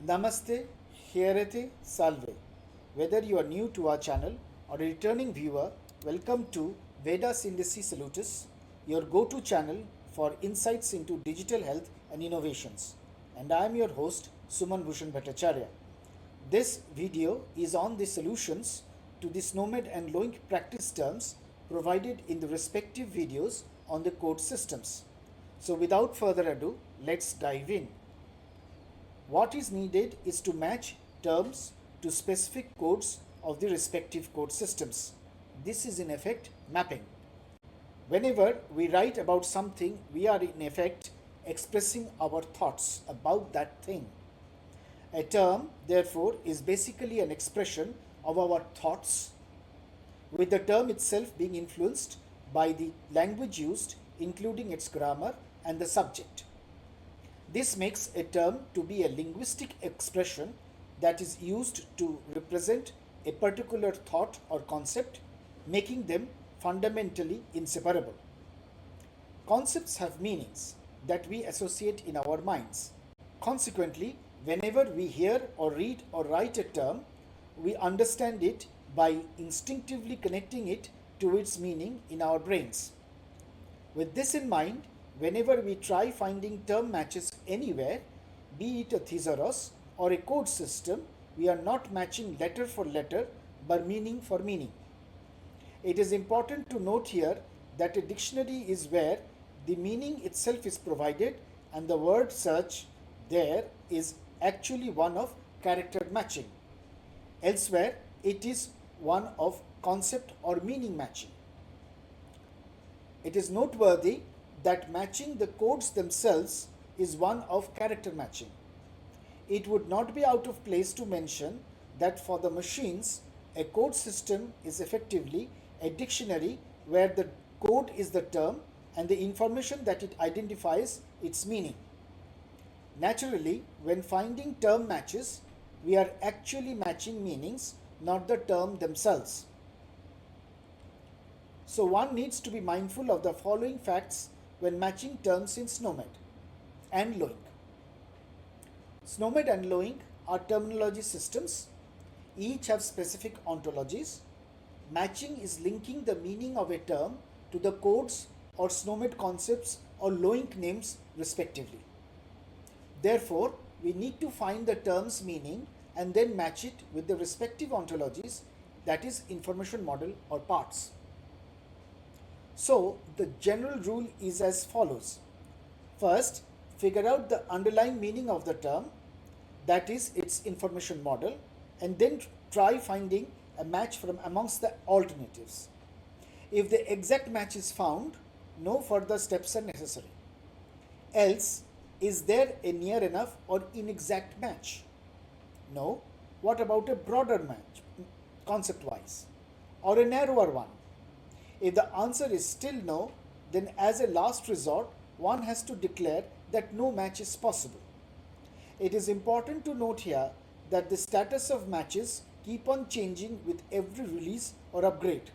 Namaste, Hierete, Salve. Whether you are new to our channel or a returning viewer, welcome to Veda Sýndesi Salutis, your go-to channel for insights into digital health and innovations. And I am your host, Suman Bhushan Bhattacharya. This video is on the solutions to the SNOMED and LOINC practice terms provided in the respective videos on the code systems. So without further ado, let's dive in. What is needed is to match terms to specific codes of the respective code systems. This is in effect mapping. Whenever we write about something, we are in effect expressing our thoughts about that thing. A term, therefore, is basically an expression of our thoughts, with the term itself being influenced by the language used, including its grammar and the subject. This makes a term to be a linguistic expression that is used to represent a particular thought or concept, making them fundamentally inseparable. Concepts have meanings that we associate in our minds. Consequently, whenever we hear or read or write a term, we understand it by instinctively connecting it to its meaning in our brains. With this in mind, whenever we try finding term matches anywhere, be it a thesaurus or a code system, we are not matching letter for letter but meaning for meaning. It is important to note here that a dictionary is where the meaning itself is provided and the word search there is actually one of character matching. Elsewhere, it is one of concept or meaning matching. It is noteworthy that matching the codes themselves is one of character matching. It would not be out of place to mention that for the machines, a code system is effectively a dictionary where the code is the term and the information that it identifies its meaning. Naturally, when finding term matches, we are actually matching meanings, not the term themselves. So one needs to be mindful of the following facts when matching terms in SNOMED and LOINC. SNOMED and LOINC are terminology systems. Each have specific ontologies. Matching is linking the meaning of a term to the codes or SNOMED concepts or LOINC names respectively. Therefore, we need to find the term's meaning and then match it with the respective ontologies, that is information model or parts. So, the general rule is as follows. First, figure out the underlying meaning of the term, that is its information model, and then try finding a match from amongst the alternatives. If the exact match is found, no further steps are necessary. Else, is there a near enough or inexact match? No. What about a broader match, concept-wise, or a narrower one? If the answer is still no, then as a last resort, one has to declare that no match is possible. It is important to note here that the status of matches keep on changing with every release or upgrade,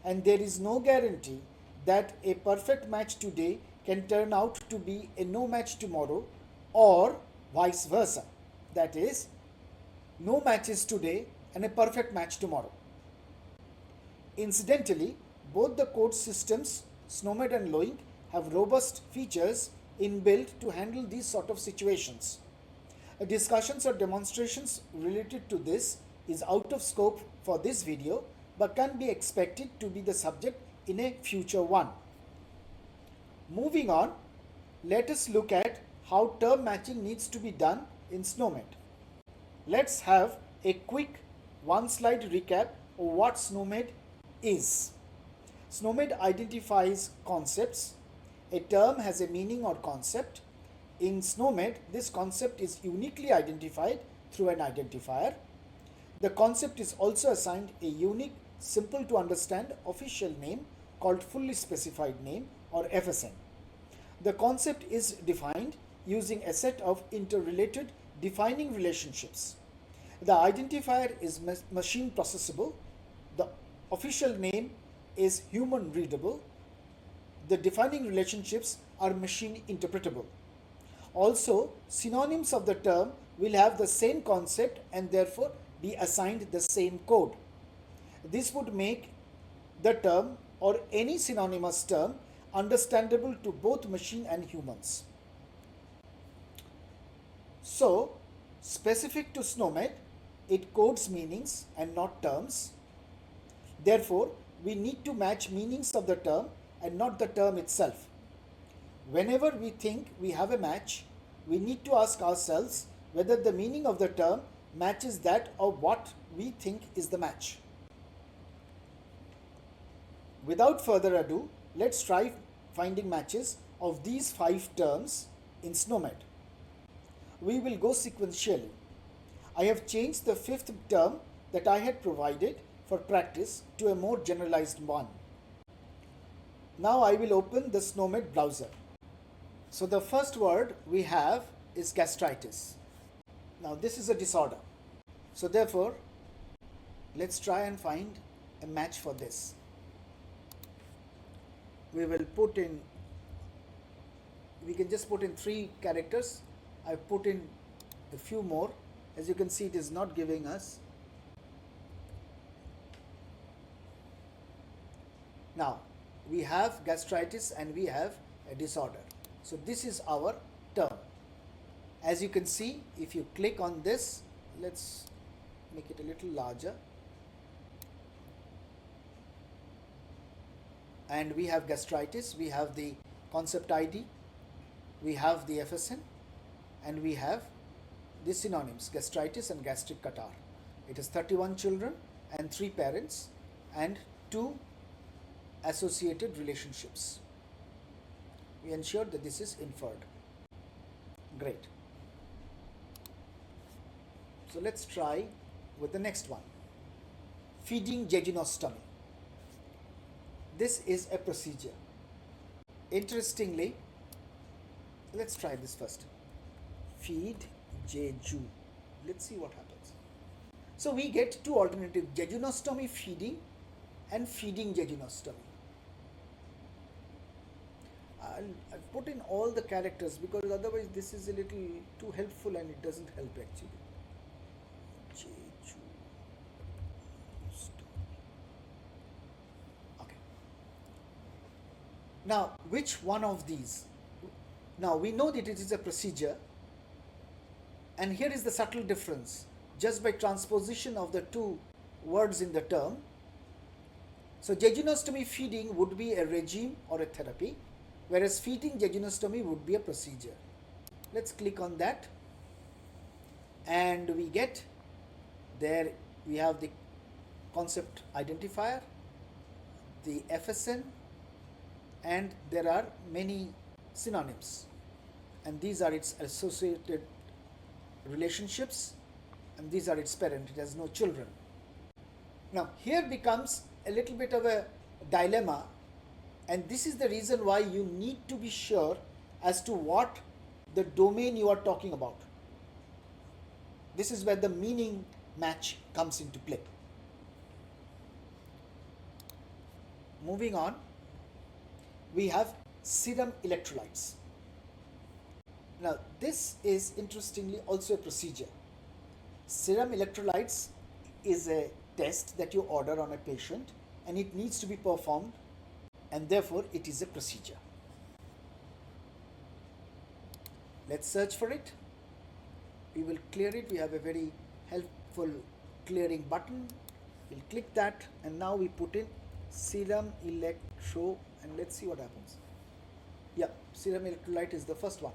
and there is no guarantee that a perfect match today can turn out to be a no match tomorrow, or vice versa. That is, no matches today and a perfect match tomorrow. Incidentally, both the code systems, SNOMED and LOINC, have robust features inbuilt to handle these sort of situations. Discussions or demonstrations related to this is out of scope for this video but can be expected to be the subject in a future one. Moving on, let us look at how term matching needs to be done in SNOMED. Let's have a quick one-slide recap of what SNOMED is. SNOMED identifies concepts. A term has a meaning or concept. In SNOMED, this concept is uniquely identified through an identifier. The concept is also assigned a unique, simple to understand official name called fully specified name or FSN. The concept is defined using a set of interrelated defining relationships. The identifier is machine processable. The official name is human readable. The defining relationships are machine interpretable. Also, synonyms of the term will have the same concept and therefore be assigned the same code. This would make the term or any synonymous term understandable to both machine and humans. So, specific to SNOMED, it codes meanings and not terms. Therefore, we need to match meanings of the term and not the term itself. Whenever we think we have a match, we need to ask ourselves whether the meaning of the term matches that of what we think is the match. Without further ado, let's try finding matches of these 5 terms in SNOMED. We will go sequentially. I have changed the 5th term that I had provided for practice to a more generalized one. Now I will open the SNOMED browser. So the first word we have is gastritis. Now this is a disorder. So therefore, let's try and find a match for this. We will put in, we can just put in 3 characters. I've put in a few more. As you can see, it is not giving us. Now, we have gastritis and we have a disorder. So this is our term. As you can see, if you click on this, let's make it a little larger. And we have gastritis, we have the concept ID, we have the FSN, and we have the synonyms, gastritis and gastric catarrh. It is 31 children and 3 parents and 2 associated relationships. We ensure that this is inferred. Great. So let's try with the next one. Feeding jejunostomy. This is a procedure. Interestingly, let's try this first. Feed jeju. Let's see what happens. So we get 2 alternatives, jejunostomy feeding and feeding jejunostomy. I've put in all the characters because otherwise this is a little too helpful and it doesn't help actually. Okay. Now, which one of these? Now, we know that it is a procedure, and here is the subtle difference. Just by transposition of the 2 words in the term. So, jejunostomy feeding would be a regime or a therapy, whereas feeding jejunostomy would be a procedure. Let's click on that, and we get there, we have the concept identifier, the FSN, and there are many synonyms, and these are its associated relationships, and these are its parent. It has no children. Now here becomes a little bit of a dilemma, and this is the reason why you need to be sure as to what the domain you are talking about. This is where the meaning match comes into play. Moving on, we have serum electrolytes. Now this is interestingly also a procedure. Serum electrolytes is a test that you order on a patient and it needs to be performed, and therefore it is a procedure. Let's search for it. We will clear it. We have a very helpful clearing button. We'll click that, and now we put in serum electro, and let's see what happens. Yeah, serum electrolyte is the first one,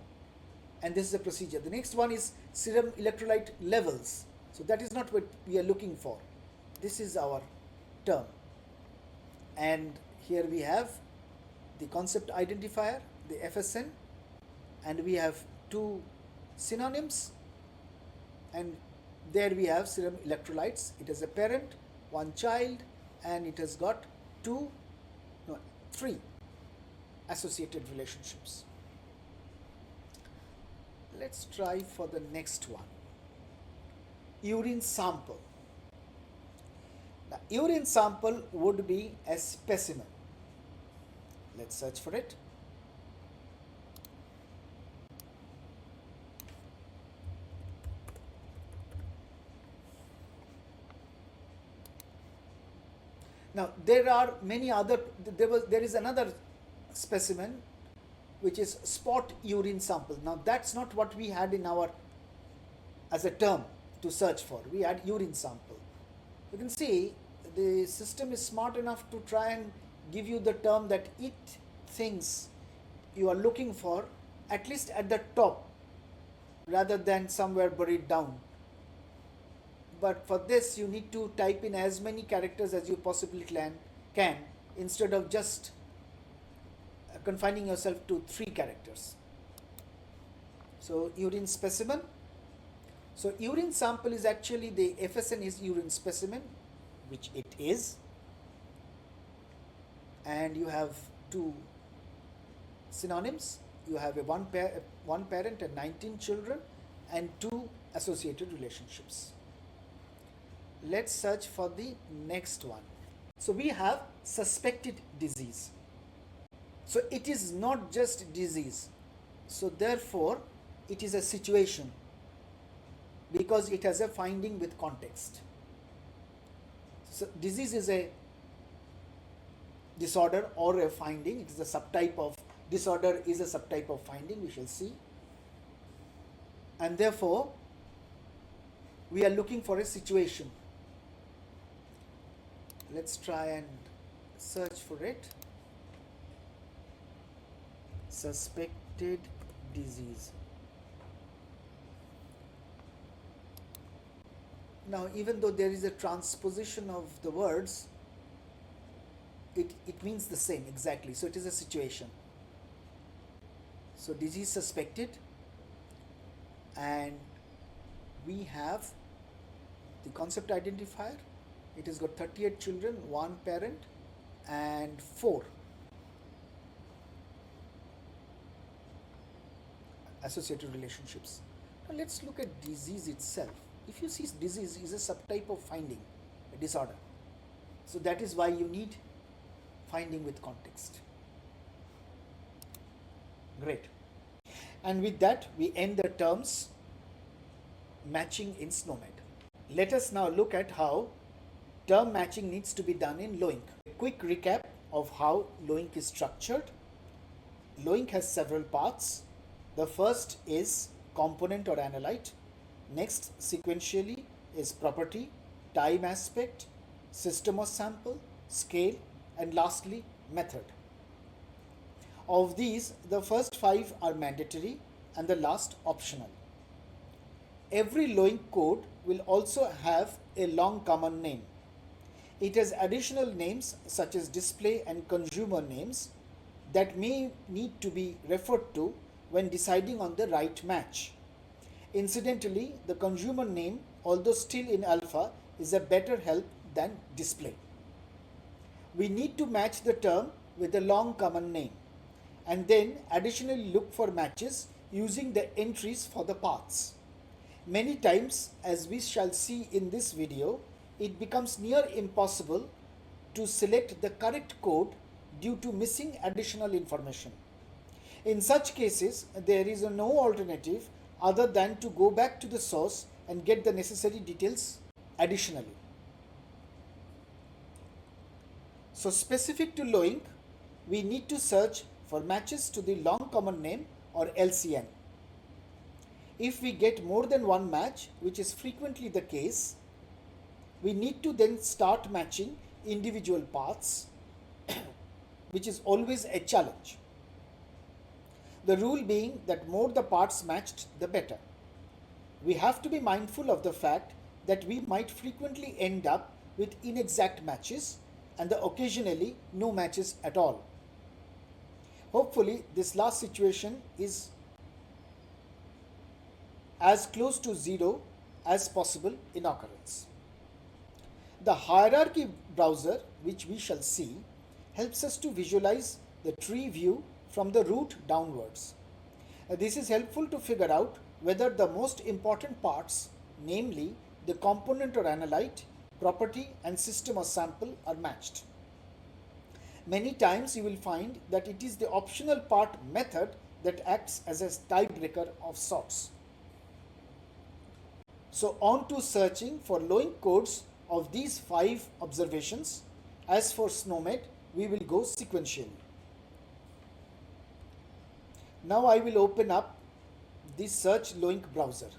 and this is a procedure. The next one is serum electrolyte levels. So that is not what we are looking for. This is our term, and here we have the concept identifier, the FSN, and we have 2 synonyms, and there we have serum electrolytes. It has a parent, 1 child, and it has got 3 associated relationships. Let's try for the next one. Urine sample. Now, urine sample would be a specimen. Let's search for it. Now there are many other, there is another specimen which is spot urine sample. Now that's not what we had in our, as a term to search for. We had urine sample. You can see the system is smart enough to try and give you the term that it thinks you are looking for, at least at the top, rather than somewhere buried down. But for this you need to type in as many characters as you possibly can, instead of just confining yourself to 3 characters. So urine specimen. So urine sample is actually, the FSN is urine specimen, which it is, and you have 2 synonyms. You have one parent and 19 children and 2 associated relationships. Let's search for the next one. So we have suspected disease. So it is not just disease. So therefore it is a situation, because it has a finding with context. So disease is a disorder or a finding. It is a subtype of disorder, is a subtype of finding, we shall see. And therefore we are looking for a situation. Let's try and search for it. Suspected disease. Now, even though there is a transposition of the words, it means the same exactly. So it is a situation. So disease suspected, and we have the concept identifier. It has got 38 children, 1 parent and 4 associated relationships. Now let's look at disease itself. If you see, disease is a subtype of finding, a disorder. So that is why you need finding with context. Great. And with that, we end the terms matching in SNOMED. Let us now look at how term matching needs to be done in LOINC. A quick recap of how LOINC is structured. LOINC has several parts. The first is component or analyte. Next, sequentially, is property, time aspect, system or sample, scale, and lastly, method. Of these, the first 5 are mandatory and the last optional. Every LOINC code will also have a long common name. It has additional names such as display and consumer names that may need to be referred to when deciding on the right match. Incidentally, the consumer name, although still in alpha, is a better help than display. We need to match the term with a long common name, and then additionally look for matches using the entries for the paths. Many times, as we shall see in this video, it becomes near impossible to select the correct code due to missing additional information. In such cases, there is no alternative other than to go back to the source and get the necessary details additionally. So specific to LOINC, we need to search for matches to the long common name or LCN. If we get more than one match, which is frequently the case, we need to then start matching individual paths, which is always a challenge. The rule being that more the parts matched, the better. We have to be mindful of the fact that we might frequently end up with inexact matches and occasionally no matches at all. Hopefully, this last situation is as close to 0 as possible in occurrence. The hierarchy browser, which we shall see, helps us to visualize the tree view from the root downwards. This is helpful to figure out whether the most important parts, namely the component or analyte, property and system or sample, are matched. Many times you will find that it is the optional part method that acts as a tiebreaker of sorts. So on to searching for LOINC codes of these 5 observations. As for SNOMED, we will go sequentially. Now I will open up the search LOINC browser.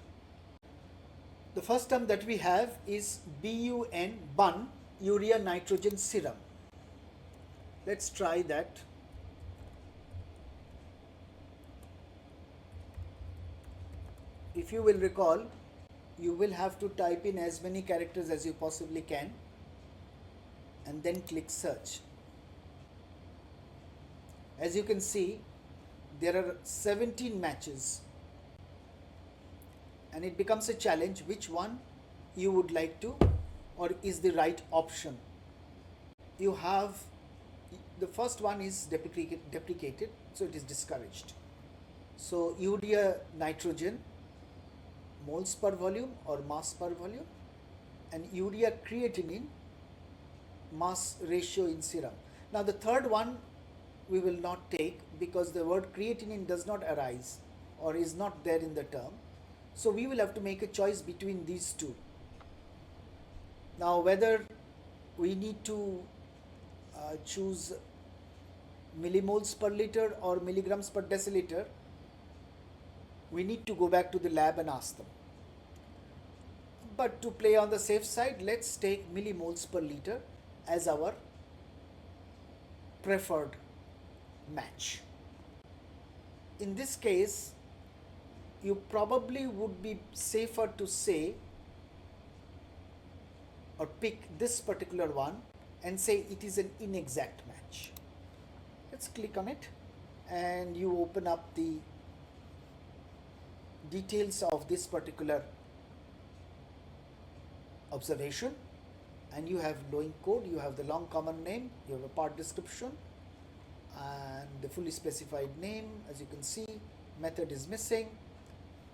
The first term that we have is BUN, urea nitrogen serum. Let's try that. If you will recall, you will have to type in as many characters as you possibly can and then click search. As you can see, there are 17 matches and it becomes a challenge which one you would like to or is the right option. You have the first one is deprecated, so it is discouraged. So urea nitrogen, moles per volume or mass per volume, and urea creatinine, mass ratio in serum. Now the third one we will not take because the word creatinine does not arise or is not there in the term. So we will have to make a choice between these two. Now whether we need to choose millimoles per liter or milligrams per deciliter, we need to go back to the lab and ask them. But to play on the safe side, let's take millimoles per liter as our preferred match. In this case, you probably would be safer to say or pick this particular one and say it is an inexact match. Let's click on it and you open up the details of this particular observation, and you have LOINC code, you have the long common name, you have a part description and the fully specified name. As you can see, method is missing,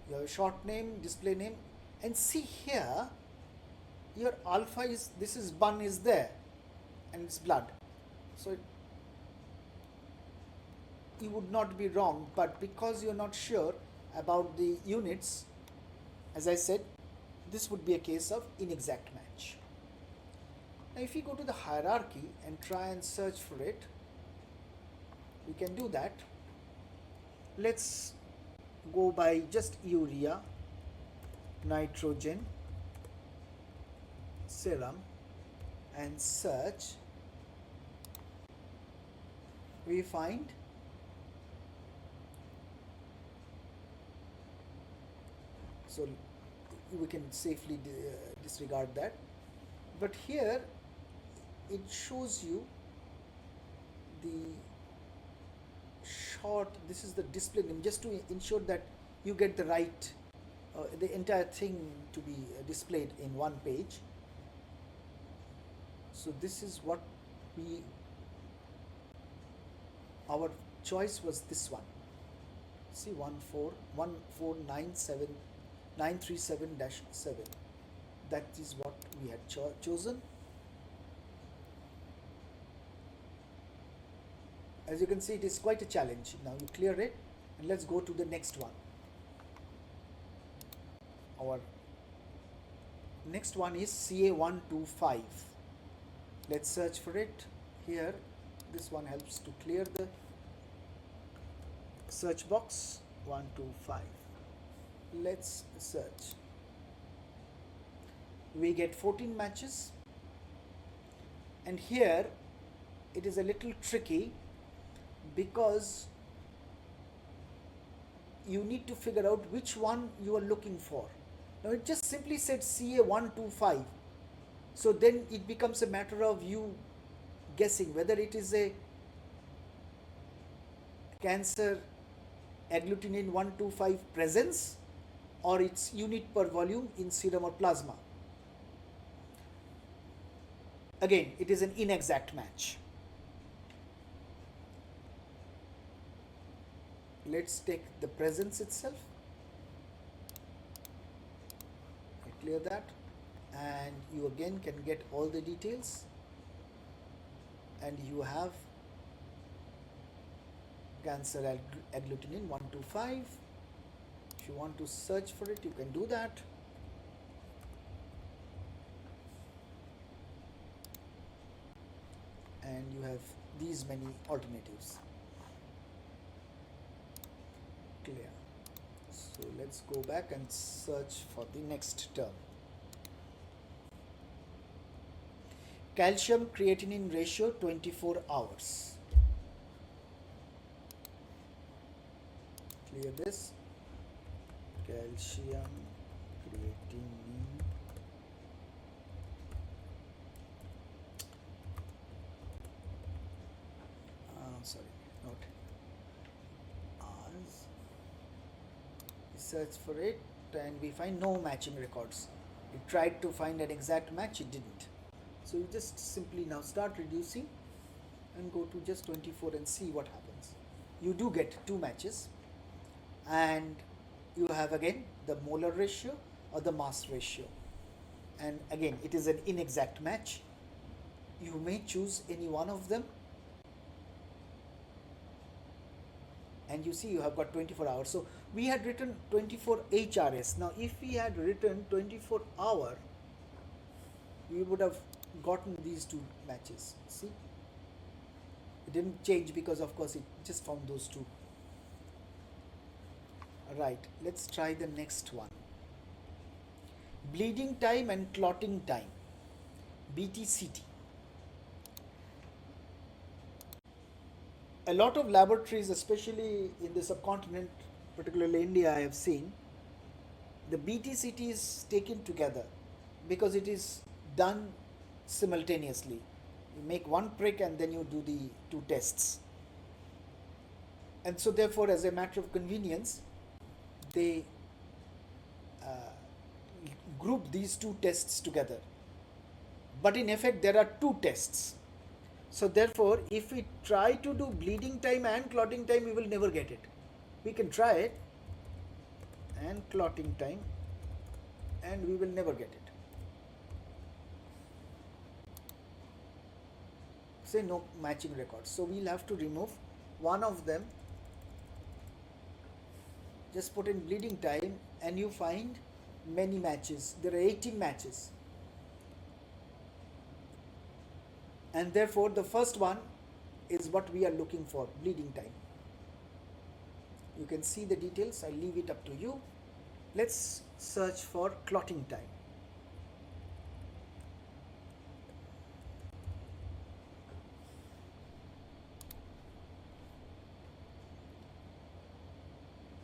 you have a short name, display name, and see here your alpha is, this is BUN is there and it's blood, so you would not be wrong, but because you're not sure about the units, as I said, this would be a case of inexact match. Now if you go to the hierarchy and try and search for it, we can do that. Let's go by just urea nitrogen serum and search. We find so we can safely disregard that, but here it shows you the short, this is the display name, just to ensure that you get the right the entire thing to be displayed in one page. So this is what our choice was this one. See 1414937 that is what we had chosen. As you can see, it is quite a challenge. Now you clear it and let's go to the next one. Our next one is CA125. Let's search for it here. This one helps to clear the search box. 125. Let's search. We get 14 matches, and here it is a little tricky because you need to figure out which one you are looking for. Now it just simply said CA125, so then it becomes a matter of you guessing whether it is a cancer agglutinin 125 presence or its unit per volume in serum or plasma. Again, it is an inexact match. Let's take the presence itself. I clear that, and you again can get all the details, and you have cancer agglutinin 125. If you want to search for it, you can do that. have these many alternatives. Clear. So let's go back and search for the next term. Calcium creatinine ratio 24 hours. Clear this. Calcium creatinine sorry, not ours. We search for it and we find no matching records. We tried to find an exact match, it didn't. So you just simply now start reducing and go to just 24 and see what happens. You do get two matches, and you have again the molar ratio or the mass ratio, and again it is an inexact match. You may choose any one of them, and you see you have got 24 hours. So we had written 24 HRS. Now if we had written 24 hour, we would have gotten these two matches. See, it didn't change because of course it just found those two. Right, let's try the next one. Bleeding time and clotting time, BTCT. A lot of laboratories, especially in the subcontinent, particularly India, I have seen the BTCT is taken together because it is done simultaneously. You make one prick and then you do the two tests. And so therefore, as a matter of convenience, they group these two tests together. But in effect, there are two tests. So therefore, if we try to do bleeding time and clotting time, we will never get it. We can try it, and clotting time, and we will never get it. Say no matching records. So we'll have to remove one of them. Just put in bleeding time and you find many matches. There are 18 matches. And therefore the first one is what we are looking for, bleeding time. You can see the details. I'll leave it up to you. Let's search for clotting time.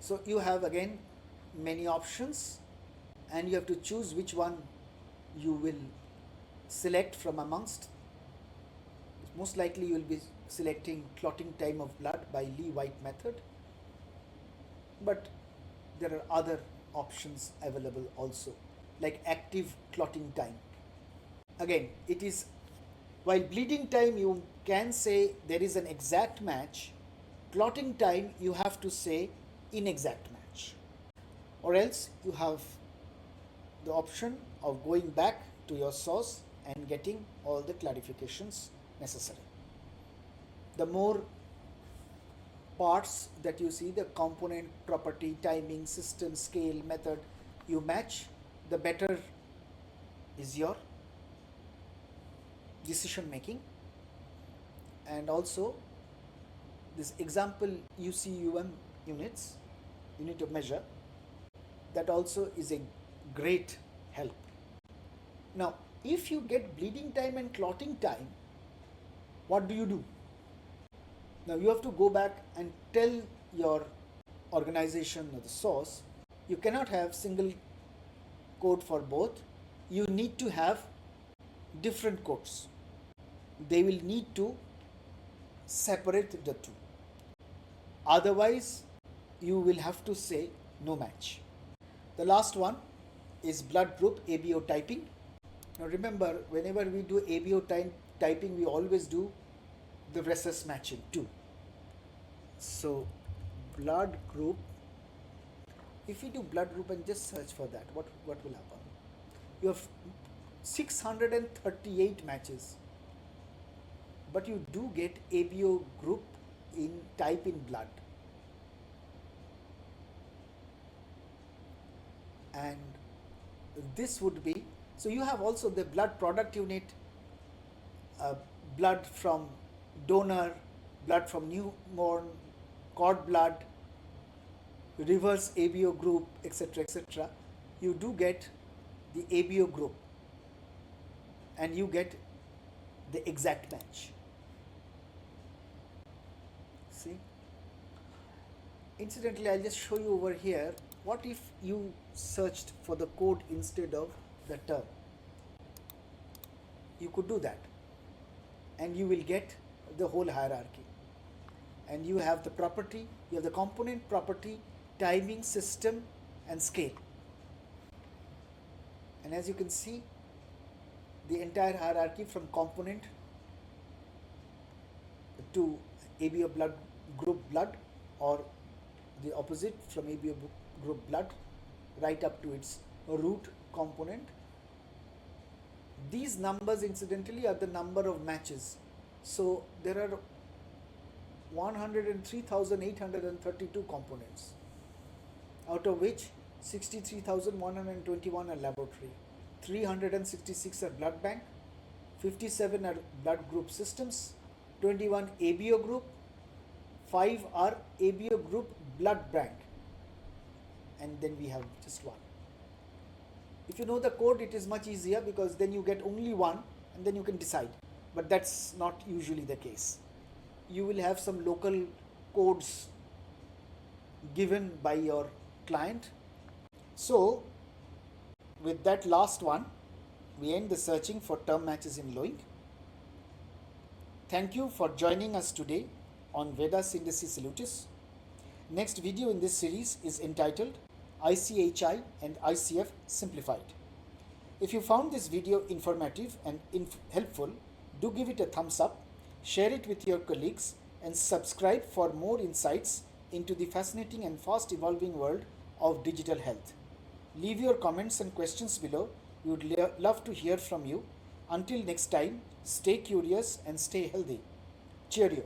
So you have again many options and you have to choose which one you will select from amongst. Most likely you will be selecting clotting time of blood by Lee-White method, but there are other options available also, like active clotting time. Again, it is, while bleeding time you can say there is an exact match, clotting time you have to say inexact match, or else you have the option of going back to your source and getting all the clarifications necessary. The more parts that you see, the component, property, timing, system, scale, method, you match, the better is your decision making. And also this example UCUM units, unit of measure, that also is a great help. Now if you get bleeding time and clotting time, what do? Now you have to go back and tell your organization or the source, you cannot have single code for both. You need to have different codes. They will need to separate the two. Otherwise, you will have to say no match. The last one is blood group ABO typing. Now remember, whenever we do ABO typing, we always do the rhesus matching too. So blood group, if we do blood group and just search for that, what will happen? You have 638 matches, but you do get ABO group in type in blood. And this would be, so you have also the blood product unit, blood from donor, blood from newborn, cord blood, reverse ABO group, etc., etc., you do get the ABO group and you get the exact match. See? Incidentally, I'll just show you over here. What if you searched for the code instead of the term? You could do that and you will get the whole hierarchy. And you have the property, you have the component property, timing, system and scale. And as you can see, the entire hierarchy from component to ABO blood group blood, or the opposite from ABO group blood right up to its root component. These numbers incidentally are the number of matches. So there are 103,832 components, out of which 63,121 are laboratory, 366 are blood bank, 57 are blood group systems, 21 ABO group, 5 are ABO group blood bank, and then we have just one. If you know the code, it is much easier because then you get only one and then you can decide. But that's not usually the case. You will have some local codes given by your client. So with that last one, we end the searching for term matches in LOINC. Thank you for joining us today on Veda Sýndesi Salutis. Next video in this series is entitled ICHI and ICF Simplified. If you found this video informative and helpful, do give it a thumbs up, share it with your colleagues, and subscribe for more insights into the fascinating and fast evolving world of digital health. Leave your comments and questions below. We would love to hear from you. Until next time, stay curious and stay healthy. Cheerio.